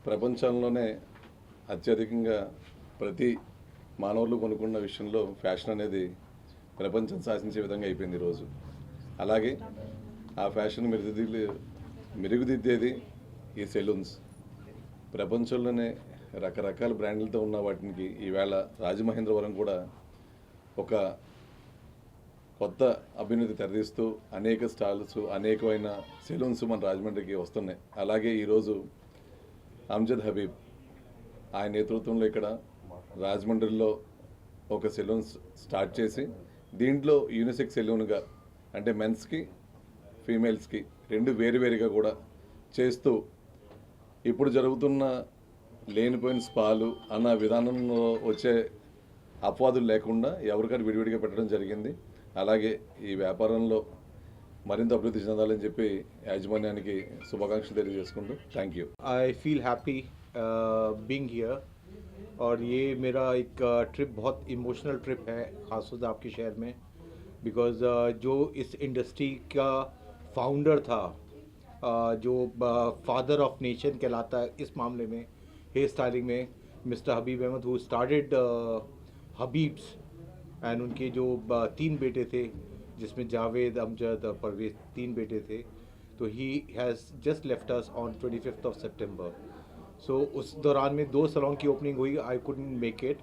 ప్రపంచంలోనే అత్యధికంగా ప్రతి మానవులు కొనుక్కున్న విషయంలో ఫ్యాషన్ అనేది ప్రపంచం శాసించే విధంగా అయిపోయింది ఈరోజు. అలాగే ఆ ఫ్యాషన్ మెరుగుదిద్దేది ఈ సెలూన్స్. ప్రపంచంలోనే రకరకాల బ్రాండ్లతో ఉన్న వాటికి ఈవేళ రాజమహేంద్రవరం కూడా ఒక కొత్త అభివృద్ధి తెరదీస్తూ అనేక స్టాల్స్, అనేకమైన సెలూన్స్ మన రాజమండ్రికి వస్తున్నాయి. అలాగే ఈరోజు అమ్జద్ హబీబ్ ఆయన నేతృత్వంలో ఇక్కడ రాజమండ్రిలో ఒక సెలూన్స్ స్టార్ట్ చేసి దీంట్లో యూనిసెక్స్ సెలూన్గా అంటే మెన్స్కి ఫీమేల్స్కి రెండు వేరువేరుగా కూడా చేస్తూ ఇప్పుడు జరుగుతున్న లేనిపోయిన స్పాలు అన్న విధానంలో వచ్చే అపవాదులు లేకుండా ఎవరికైనా విడివిడిగా పెట్టడం జరిగింది. అలాగే ఈ వ్యాపారంలో మరింత అభివృద్ధి చెందాలని చెప్పి యాజమాన్యానికి శుభాకాంక్షలు తెలియజేసుకుంటూ thank you. I feel happy being here और ये मेरा एक ट्रिप बहुत इमोशनल ट्रिप है, खासतौर से आपके शहर में, बिकॉज़ जो इस इंडस्ट्री का फाउंडर था, जो फादर ऑफ नेशन कहलाता है इस मामले में हेयर स्टाइलिंग में, mister Habib Ahmad, who started Habibs, and उनके जो 3 बेटे थे जिसमें जावेद, अमजद, परवेज 3 बेटे थे. तो he has just left us on 25th of September. So उस दौरान में 2 सलोन की ओपनिंग हुई. I couldn't make it,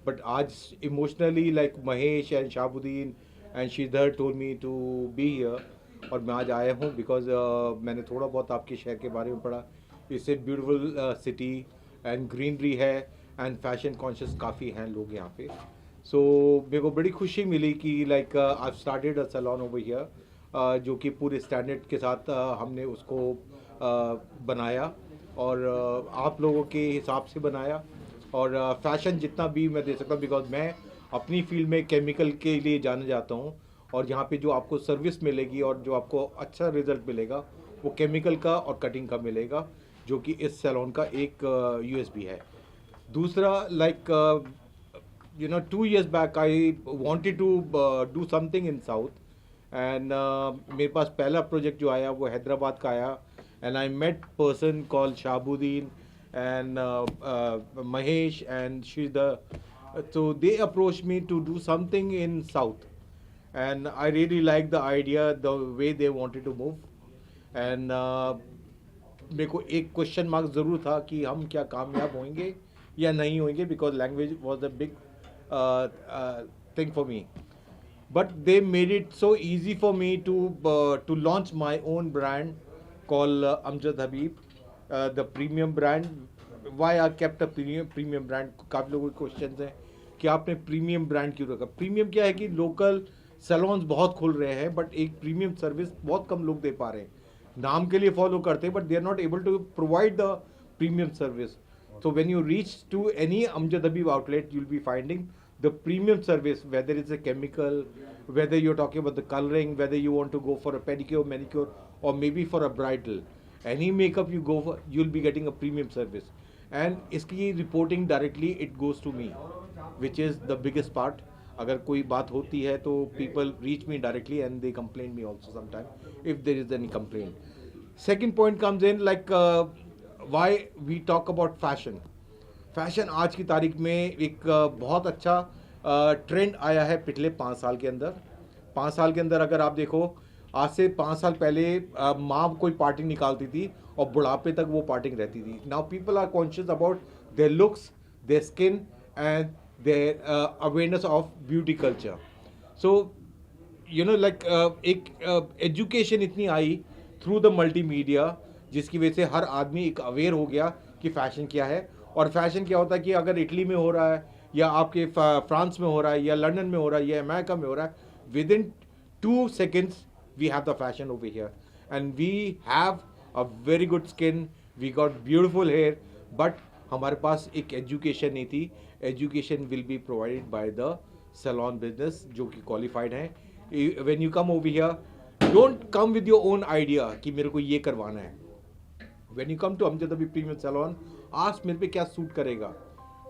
but आज emotionally like Mahesh and Shahbuddin and Sridhar told me to be here, और मैं आज आया हूँ बिकॉज मैंने थोड़ा बहुत आपके शहर के बारे में पढ़ा. It's a beautiful city and greenery है एंड फैशन कॉन्शियस काफ़ी हैं लोग यहाँ पे. सो मेरे को बड़ी खुशी मिली कि like I started a salon over here, जो कि पूरे स्टैंडर्ड के साथ हमने उसको बनाया और आप लोगों के हिसाब से बनाया, और फैशन जितना भी मैं दे सकता हूँ, बिकॉज मैं अपनी फील्ड में केमिकल के लिए जाना जाता हूँ, और यहाँ पे जो आपको सर्विस मिलेगी और जो आपको अच्छा रिजल्ट मिलेगा वो केमिकल का और कटिंग का मिलेगा, जो कि इस सैलून का एक यूएसपी है. दूसरा, like you know, 2 years back I wanted to do something in South, and मेरे पास पहला प्रोजेक्ट जो आया वो हैदराबाद का आया, and I met person called Shahabuddin and Mahesh and Shridhar. So they approached me to do something in South, and I really liked the idea, the way they wanted to move, and मेरे को एक question mark ज़रूर था कि हम क्या कामयाब होंगे या नहीं होंगे, because language was a big thing for me. But they made it so easy for me to launch my own brand called Amjad Habib, the premium brand. Why I kept a premium brand? काफ़ी लोगों के question हैं कि आपने premium brand क्यों रखा. Premium क्या है कि लोकल सैलून्स बहुत खुल रहे हैं, बट एक प्रीमियम सर्विस बहुत कम लोग दे पा रहे हैं. नाम के लिए फॉलो करते हैं, but they are not able to provide the premium service. So when you reach to any Amjad Habib outlet, you'll be finding the premium service, whether it's a chemical, whether you're talking about the coloring, whether you want to go for a pedicure, manicure, or maybe for a bridal. Any makeup you go for, you'll be getting a premium service. And इसकी reporting directly it goes to me, which is the biggest part. अगर कोई बात होती है तो people reach me directly and they complain me also sometimes if there is any complaint. Second point comes in like why we talk about fashion. Fashion आज की तारीख में एक बहुत अच्छा ट्रेंड आया है पिछले 5 साल के अंदर. 5 साल के अंदर अगर आप देखो, आज से 5 साल पहले माँ कोई पार्टी निकालती थी और बुढ़ापे तक वो पार्टी रहती थी. Now people are conscious about their looks, their skin and their awareness of beauty culture. So you know like एक एजुकेशन इतनी आई थ्रू द मल्टीमीडिया, जिसकी वजह से हर आदमी एक अवेयर हो गया कि फ़ैशन क्या है. और फैशन क्या होता है कि अगर इटली में हो रहा है या आपके फ्रांस में हो रहा है या लंदन में हो रहा है या अमेरिका में हो रहा है, within 2 seconds we have the fashion over here, and we have a very good skin, we got beautiful hair, but हमारे पास एक एजुकेशन नहीं थी. Education will be provided by the salon business जो कि क्वालिफाइड हैं. When you come over here, don't come with your own idea कि मेरे को ये करवाना है. When you come to Amjad Habib premium salon, आज मेरे पे क्या सूट करेगा,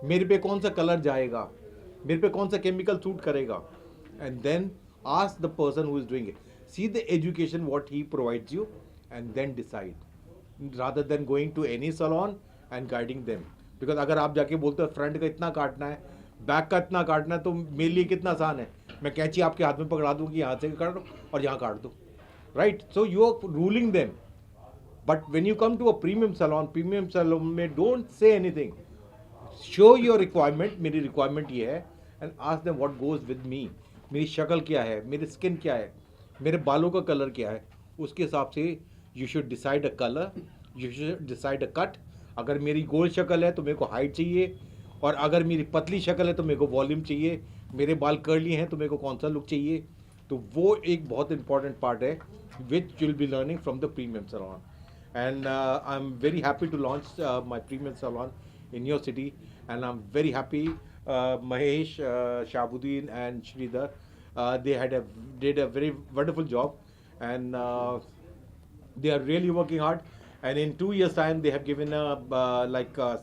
मेरे पे कौन सा कलर जाएगा, मेरे पे कौन सा केमिकल सूट करेगा, and then ask the person who is doing it, see the education what he provides you, and then decide, rather than going to any salon and guiding them, because अगर आप जाके बोलते हो front का इतना काटना है, बैक का इतना काटना है, तो मेरे लिए कितना आसान है, मैं कैंची आपके हाथ में पकड़ा दूँ कि यहाँ से काट दो और यहाँ काट दो, right. So you are ruling them. But when you come to a premium salon में don't say anything. Show your requirement, मेरी requirement ये है, and ask them what goes with me. मेरी शक्ल क्या है, मेरी स्किन क्या है, मेरे बालों का कलर क्या है, उसके हिसाब से you should decide a color, you should decide a cut. अगर मेरी गोल शक्ल है तो मेरे को हाइट चाहिए, और अगर मेरी पतली शक्ल है तो मेरे को वॉल्यूम चाहिए, मेरे बाल कर्ली हैं तो मेरे को कौन सा लुक चाहिए. तो वो एक बहुत इंपॉर्टेंट पार्ट है which will be learning from the premium salon. And I'm very happy to launch my premium salon in your city, and I'm very happy Mahesh, Shabuddin and Sridhar, they did a very wonderful job, and they are really working hard, and in 2 years time they have given a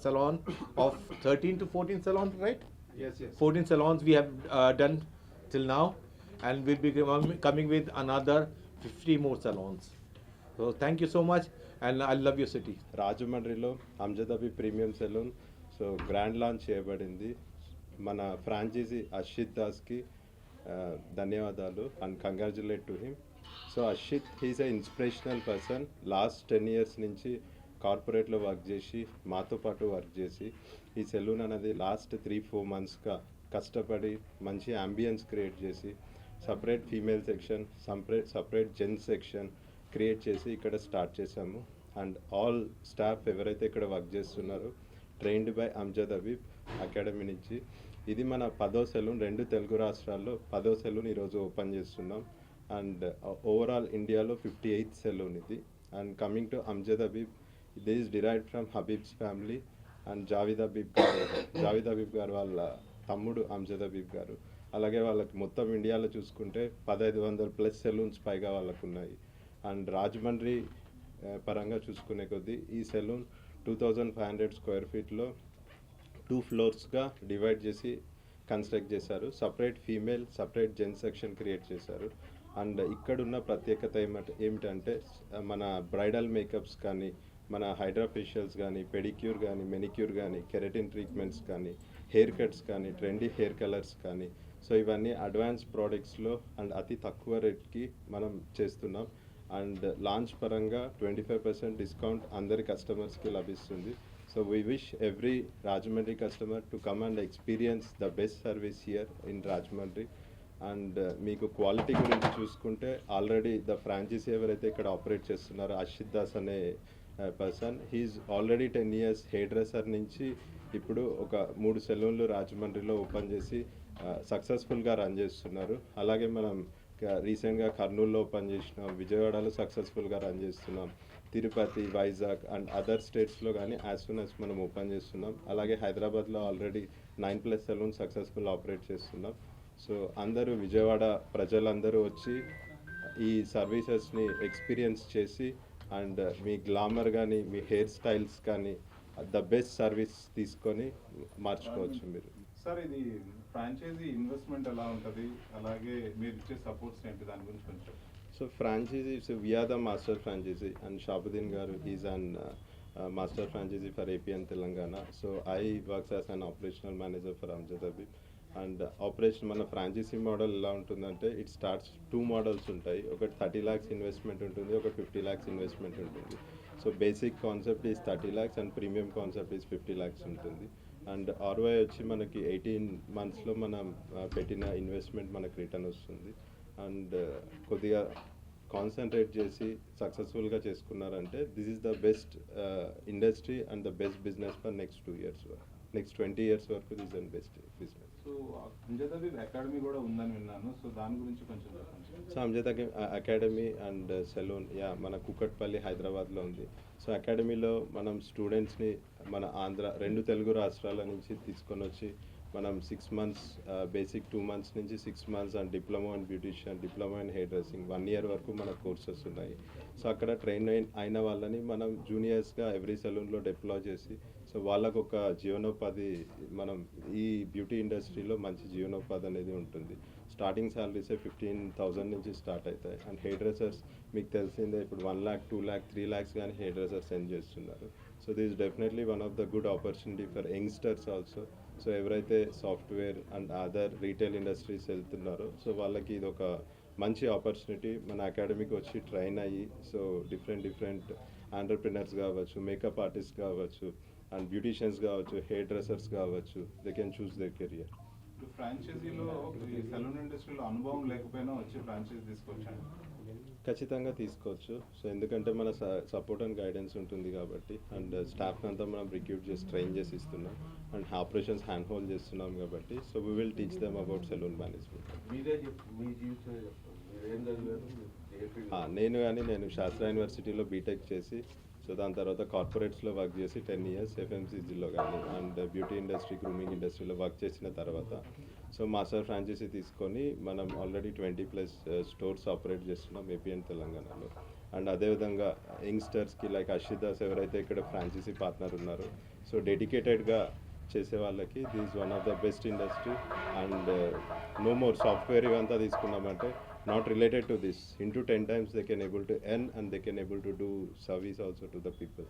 salon of 13 to 14 salons, right? Yes. 14 salons we have done till now, and we'll be coming with another 50 more salons. So thank you so much, and I love your city. రాజమండ్రిలో Amjad premium salon so grand launch చేయబడింది. మన franchisee Arshit దాస్కి ధన్యవాదాలు and congratulate to him. So Arshit he's a inspirational person. Last 10 years నుంచి కార్పొరేట్లో work చేసి మాతో పాటు work చేసి ఈ సెలూన్ అనేది లాస్ట్ 3-4 monthsగా కష్టపడి మంచి అంబియన్స్ క్రియేట్ చేసి separate female section, separate gents section create చేసి ఇక్కడ స్టార్ట్ చేశాము. అండ్ ఆల్ స్టాఫ్ ఎవరైతే ఇక్కడ వర్క్ చేస్తున్నారో trained by Amjad Habib academy నుంచి. ఇది మన 10వ సెలూన్, 2 తెలుగు రాష్ట్రాల్లో 10వ సెలూన్ ఈరోజు ఓపెన్ చేస్తున్నాం. అండ్ ఓవరాల్ ఇండియాలో 58th సెలూన్ ఇది. And coming to Amjad Habib, this is derived from Habib's family and Javed Habib గారు వాళ్ళ తమ్ముడు అమ్జద్ హబీబ్ గారు. అలాగే వాళ్ళకి మొత్తం ఇండియాలో చూసుకుంటే 1500+ సెలూన్స్ పైగా వాళ్ళకు ఉన్నాయి. అండ్ రాజమండ్రి పరంగా చూసుకునే కొద్దీ ఈ సెలూన్ 2500 square feetలో 2 floors-గా డివైడ్ చేసి కన్స్ట్రక్ట్ చేశారు. Separate female, separate gents section create చేశారు. అండ్ ఇక్కడున్న ప్రత్యేకత ఏమిటంటే మన బ్రైడల్ మేకప్స్ కానీ, మన హైడ్రా ఫేషియల్స్ కానీ, పెడిక్యూర్ కానీ, మెనిక్యూర్ కానీ, కెరటిన్ ట్రీట్మెంట్స్ కానీ, హెయిర్ కట్స్ కానీ, ట్రెండీ హెయిర్ కలర్స్ కానీ, సో ఇవన్నీ అడ్వాన్స్ ప్రోడక్ట్స్లో అండ్ అతి తక్కువ రేట్కి మనం చేస్తున్నాం. అండ్ లాంచ్ పరంగా 25% డిస్కౌంట్ అందరి కస్టమర్స్కి లభిస్తుంది. So we wish every Rajahmundry customer to come and experience the best service here in Rajahmundry. And మీకు క్వాలిటీ గురించి చూసుకుంటే ఆల్రెడీ ద ఫ్రాంచైజీ ఎవరైతే ఇక్కడ ఆపరేట్ చేస్తున్నారో అర్షిత్ దాస్ అనే person, he's already 10 years hairdresser నుంచి ఇప్పుడు ఒక 3 సెలూన్లు రాజమండ్రిలో ఓపెన్ చేసి సక్సెస్ఫుల్గా రన్ చేస్తున్నారు. అలాగే మనం రీసెంట్గా కర్నూలులో ఓపెన్ చేసినాం, విజయవాడలో సక్సెస్ఫుల్గా రన్ చేస్తున్నాం, తిరుపతి, వైజాగ్ అండ్ అదర్ స్టేట్స్లో కానీ యాజ్ సూన్ యాజ్ మనం ఓపెన్ చేస్తున్నాం. అలాగే హైదరాబాద్లో ఆల్రెడీ 9+ సెలూన్ సక్సెస్ఫుల్ ఆపరేట్ చేస్తున్నాం. సో అందరూ విజయవాడ ప్రజలందరూ వచ్చి ఈ సర్వీసెస్ని ఎక్స్పీరియన్స్ చేసి అండ్ మీ గ్లామర్ కానీ, మీ హెయిర్ స్టైల్స్ కానీ ద బెస్ట్ సర్వీస్ తీసుకొని మార్చుకోవచ్చు మీరు. సార్, ఇది ఫ్రాంచైజీ ఇన్వెస్ట్మెంట్ ఎలా ఉంటుంది, అలాగే మీరు ఇచ్చే సపోర్ట్స్ ఏంటి, దాని గురించి కొంచెం. So franchisee, so we are the master franchisee and Shahbuddin garu is an master franchisee for AP and Telangana. So I works as an operational manager for Amjad Habib. And operation మన ఫ్రాంచైజీ మోడల్ ఎలా ఉంటుందంటే ఇట్ స్టార్ట్స్ 2 models ఉంటాయి. ఒకటి 30 lakhs investment ఉంటుంది, ఒకటి 50 lakhs investment ఉంటుంది. So basic concept is 30 lakhs and premium concept is 50 lakhs ఉంటుంది. And ROI వచ్చి మనకి 18 monthsలో మనం పెట్టిన ఇన్వెస్ట్మెంట్ మనకు రిటర్న్ వస్తుంది. అండ్ కొద్దిగా కాన్సన్ట్రేట్ చేసి సక్సెస్ఫుల్గా చేసుకున్నారంటే this is the best industry and the best business for next 2 years వరకు, నెక్స్ట్ 20 years వరకు this is best business. So Amjad Habib academy కూడా ఉందని విన్నాను, సో దాని గురించి కొంచెం చెప్పండి. So Amjad academy and salon మన కుకట్పల్లి హైదరాబాద్లో ఉంది. సో అకాడమీలో మనం స్టూడెంట్స్ని మన ఆంధ్ర 2 తెలుగు రాష్ట్రాల నుంచి తీసుకొని వచ్చి మనం 6 months బేసిక్, 2 months నుంచి 6 months and diploma in beautician, diploma in hair dressing 1 year వరకు మన కోర్సెస్ ఉన్నాయి. సో అక్కడ ట్రైన్ అయిన వాళ్ళని మనం జూనియర్స్గా ఎవ్రీ సెలూన్లో డిప్లాయ్ చేసి సో వాళ్ళకు ఒక జీవనోపాధి, మనం ఈ బ్యూటీ ఇండస్ట్రీలో మంచి జీవనోపాధి అనేది ఉంటుంది. స్టార్టింగ్ శాలరీసే 15,000 నుంచి స్టార్ట్ అవుతాయి. అండ్ హెయిర్ డ్రెస్సర్స్ మీకు తెలిసిందే ఇప్పుడు 1 lakh, 2 lakh, 3 lakhs కానీ హెయిర్ డ్రెస్సర్స్ సెండ్ చేస్తున్నారు. So this definitely one of the good opportunity for youngsters also. So ఎవరైతే software and other retail industries వెళ్తున్నారో సో వాళ్ళకి ఇది ఒక మంచి ఆపర్చునిటీ. మన అకాడమీకి వచ్చి ట్రైన్ అయ్యి సో డిఫరెంట్ ఆంటర్ప్రినర్స్ కావచ్చు, మేకప్ ఆర్టిస్ట్ కావచ్చు, అండ్ బ్యూటీషియన్స్ కావచ్చు, హెయిర్ డ్రెస్సర్స్ కావచ్చు, they can choose their career. ఇప్పుడు ఫ్రాంచైజీలో ఈ సెలూన్ ఇండస్ట్రీలో అనుభవం లేకపోయినా వచ్చి ఫ్రాంచైజీ తీసుకొచ్చాను. ఖచ్చితంగా తీసుకోవచ్చు. సో ఎందుకంటే మన సపోర్ట్ అండ్ గైడెన్స్ ఉంటుంది కాబట్టి, అండ్ స్టాఫ్ అంతా మనం రిక్రూట్ చేసి ట్రైన్ చేసి ఇస్తున్నాం, అండ్ ఆపరేషన్స్ హ్యాండ్ హోల్డ్ చేస్తున్నాం కాబట్టి so we will teach them about salon management. మీరే చెప్పు, మీ జీవితం చెప్పండి. మీరు ఏం చదివారు? ఏ field? నేను శాస్త్ర యూనివర్సిటీలో బీటెక్ చేసి సో దాని తర్వాత కార్పొరేట్స్లో వర్క్ చేసి 10 years ఎఫ్ఎంసీజీలో కానీ అండ్ బ్యూటీ ఇండస్ట్రీ, గ్రూమింగ్ ఇండస్ట్రీలో వర్క్ చేసిన తర్వాత సో మాస్టర్ ఫ్రాంచైజీ తీసుకొని మనం ఆల్రెడీ 20+ స్టోర్స్ ఆపరేట్ చేస్తున్నాం ఏపీ అండ్ తెలంగాణలో. అండ్ అదేవిధంగా యంగ్స్టర్స్కి లైక్ అర్షిత్ దాస్ ఎవరైతే ఇక్కడ ఫ్రాంచైజీ పార్ట్నర్ ఉన్నారో సో డెడికేటెడ్గా చేసే వాళ్ళకి this one of the best industry. And no more software ఇవంతా తీసుకున్నామంటే not related to this, into 10 times they can able to earn and they can able to do service also to the people.